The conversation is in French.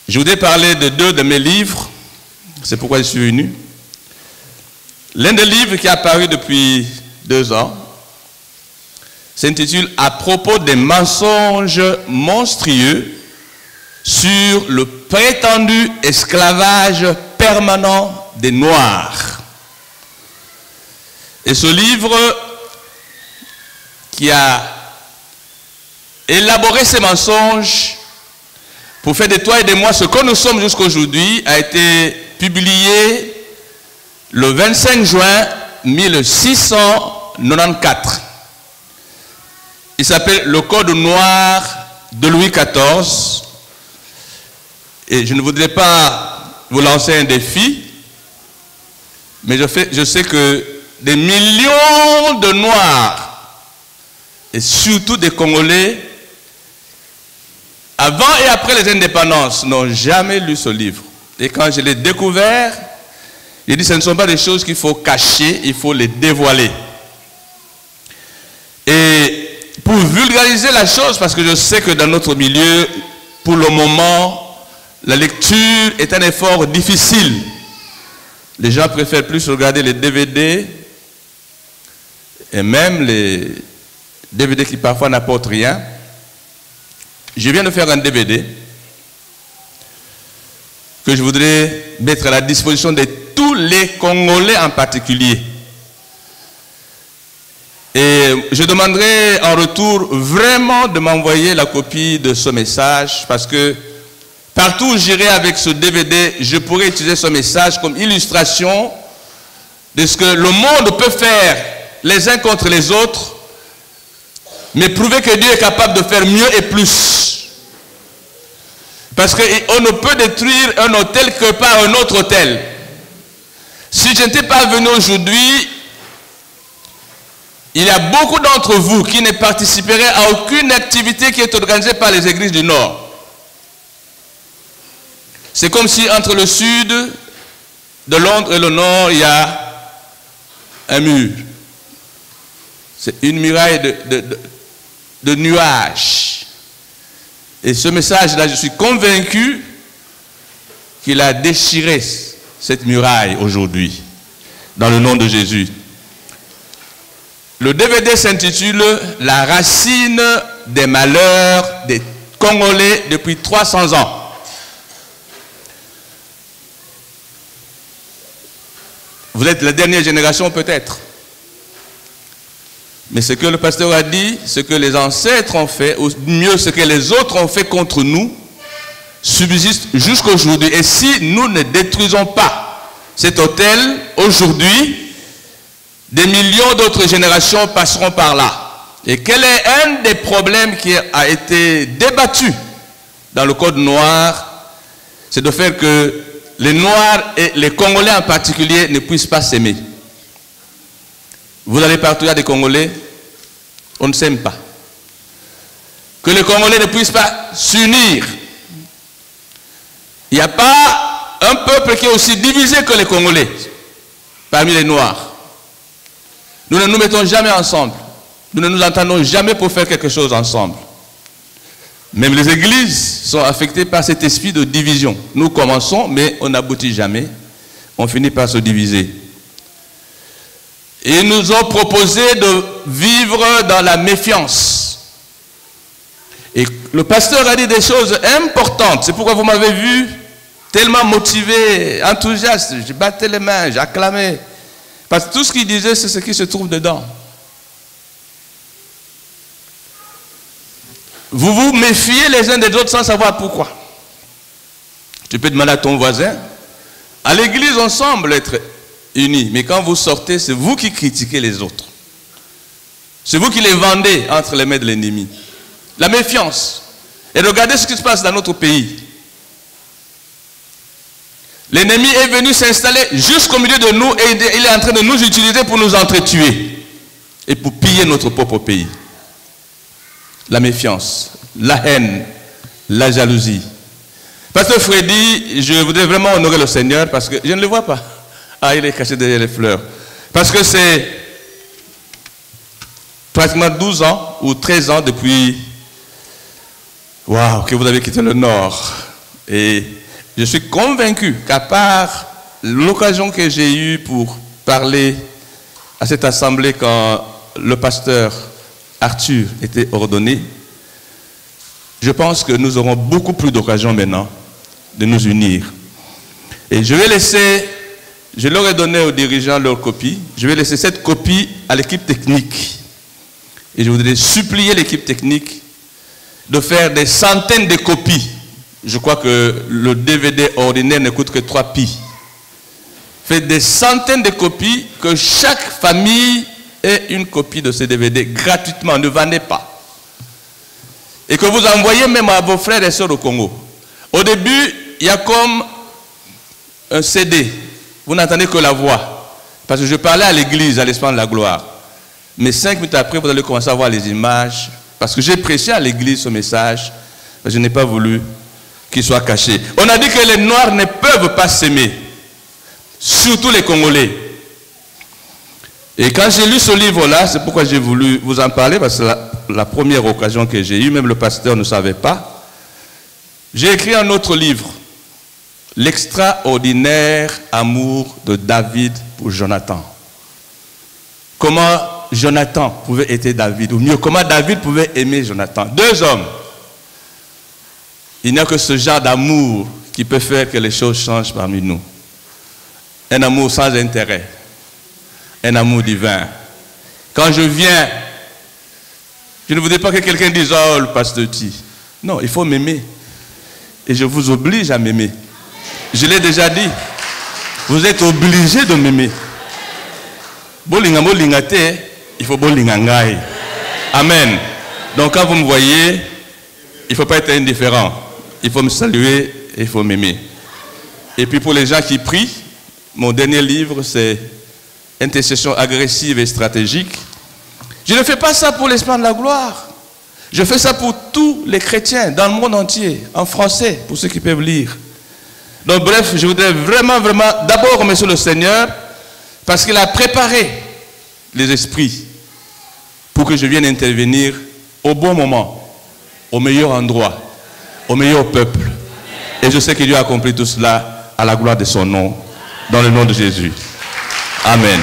Je voudrais parler de deux de mes livres, c'est pourquoi je suis venu. L'un des livres qui est apparu depuis 2 ans s'intitule « À propos des mensonges monstrueux sur le prétendu esclavage permanent des Noirs ». Et ce livre qui a élaboré ces mensonges pour faire de toi et de moi ce que nous sommes jusqu'à aujourd'hui a été publié le 25 juin 1694. Il s'appelle Le Code noir de Louis XIV. Et je ne voudrais pas vous lancer un défi, mais je sais que des millions de Noirs, et surtout des Congolais, avant et après les indépendances, n'ont jamais lu ce livre. Et quand je l'ai découvert, j'ai dit, ce ne sont pas des choses qu'il faut cacher, il faut les dévoiler. Et pour vulgariser la chose, parce que je sais que dans notre milieu, pour le moment, la lecture est un effort difficile. Les gens préfèrent plus regarder les DVD, et même les DVD qui parfois n'apportent rien. Je viens de faire un DVD que je voudrais mettre à la disposition de tous les Congolais en particulier. Et je demanderai en retour vraiment de m'envoyer la copie de ce message, parce que partout où j'irai avec ce DVD, je pourrai utiliser ce message comme illustration de ce que le monde peut faire les uns contre les autres, mais prouver que Dieu est capable de faire mieux et plus. Parce qu'on ne peut détruire un hôtel que par un autre hôtel. Si je n'étais pas venu aujourd'hui, il y a beaucoup d'entre vous qui ne participeraient à aucune activité qui est organisée par les églises du Nord. C'est comme si entre le sud de Londres et le nord, il y a un mur. C'est une muraille de nuages. Et ce message-là, je suis convaincu qu'il a déchiré cette muraille aujourd'hui, dans le nom de Jésus. Le DVD s'intitule « La racine des malheurs des Congolais depuis 300 ans ». Vous êtes la dernière génération peut-être. Mais ce que le pasteur a dit, ce que les ancêtres ont fait, ou mieux ce que les autres ont fait contre nous, subsiste jusqu'à aujourd'hui. Et si nous ne détruisons pas cet hôtel aujourd'hui, des millions d'autres générations passeront par là. Et quel est un des problèmes qui a été débattu dans le Code noir? C'est de faire que les Noirs et les Congolais en particulier ne puissent pas s'aimer. Vous allez partout, il y a des Congolais, on ne s'aime pas. Que les Congolais ne puissent pas s'unir. Il n'y a pas un peuple qui est aussi divisé que les Congolais parmi les Noirs. Nous ne nous mettons jamais ensemble. Nous ne nous entendons jamais pour faire quelque chose ensemble. Même les églises sont affectées par cet esprit de division. Nous commençons, mais on n'aboutit jamais. On finit par se diviser. Et ils nous ont proposé de vivre dans la méfiance. Et le pasteur a dit des choses importantes. C'est pourquoi vous m'avez vu tellement motivé, enthousiaste. Je battais les mains, j'acclamais. Parce que tout ce qu'il disait, c'est ce qui se trouve dedans. Vous vous méfiez les uns des autres sans savoir pourquoi. Tu peux demander à ton voisin. À l'église, on semble être unis, mais quand vous sortez, c'est vous qui critiquez les autres. C'est vous qui les vendez entre les mains de l'ennemi. La méfiance. Et regardez ce qui se passe dans notre pays. L'ennemi est venu s'installer jusqu'au milieu de nous et il est en train de nous utiliser pour nous entretuer et pour piller notre propre pays. La méfiance, la haine, la jalousie. Pasteur Freddy, je voudrais vraiment honorer le Seigneur parce que je ne le vois pas. Ah, il est caché derrière les fleurs. Parce que c'est pratiquement 12 ans ou 13 ans depuis que vous avez quitté le Nord. Et je suis convaincu qu'à part l'occasion que j'ai eue pour parler à cette assemblée quand le pasteur Arthur était ordonné, je pense que nous aurons beaucoup plus d'occasions maintenant de nous unir. Et je leur ai donné aux dirigeants leur copie, je vais laisser cette copie à l'équipe technique. Et je voudrais supplier l'équipe technique de faire des centaines de copies. Je crois que le DVD ordinaire ne coûte que 3 pi. Faites des centaines de copies, que chaque famille ait une copie de ce DVD gratuitement, ne vendez pas. Et que vous envoyez même à vos frères et sœurs au Congo. Au début, il y a comme un CD. Vous n'entendez que la voix. Parce que je parlais à l'église, à l'Espace de la gloire. Mais 5 minutes après, vous allez commencer à voir les images. Parce que j'ai prêché à l'église ce message. Mais je n'ai pas voulu qu'il soit caché. On a dit que les Noirs ne peuvent pas s'aimer. Surtout les Congolais. Et quand j'ai lu ce livre-là, c'est pourquoi j'ai voulu vous en parler. Parce que la première occasion que j'ai eue, même le pasteur ne savait pas. J'ai écrit un autre livre. L'extraordinaire amour de David pour Jonathan. Comment Jonathan pouvait aider David, ou mieux, comment David pouvait aimer Jonathan. 2 hommes. Il n'y a que ce genre d'amour qui peut faire que les choses changent parmi nous. Un amour sans intérêt. Un amour divin. Quand je viens, je ne voudrais pas que quelqu'un dise « Oh, le pasteur Ti ». Non, il faut m'aimer. Et je vous oblige à m'aimer. Je l'ai déjà dit. Vous êtes obligés de m'aimer. Il faut bolingangai. Amen. Donc quand vous me voyez, il ne faut pas être indifférent. Il faut me saluer et il faut m'aimer. Et puis pour les gens qui prient, mon dernier livre c'est Intercession agressive et stratégique. Je ne fais pas ça pour l'Espace de la gloire. Je fais ça pour tous les chrétiens dans le monde entier, en français, pour ceux qui peuvent lire. Donc bref, je voudrais vraiment d'abord remercier le Seigneur parce qu'il a préparé les esprits pour que je vienne intervenir au bon moment, au meilleur endroit, au meilleur peuple. Et je sais que Dieu a accompli tout cela à la gloire de son nom, dans le nom de Jésus. Amen.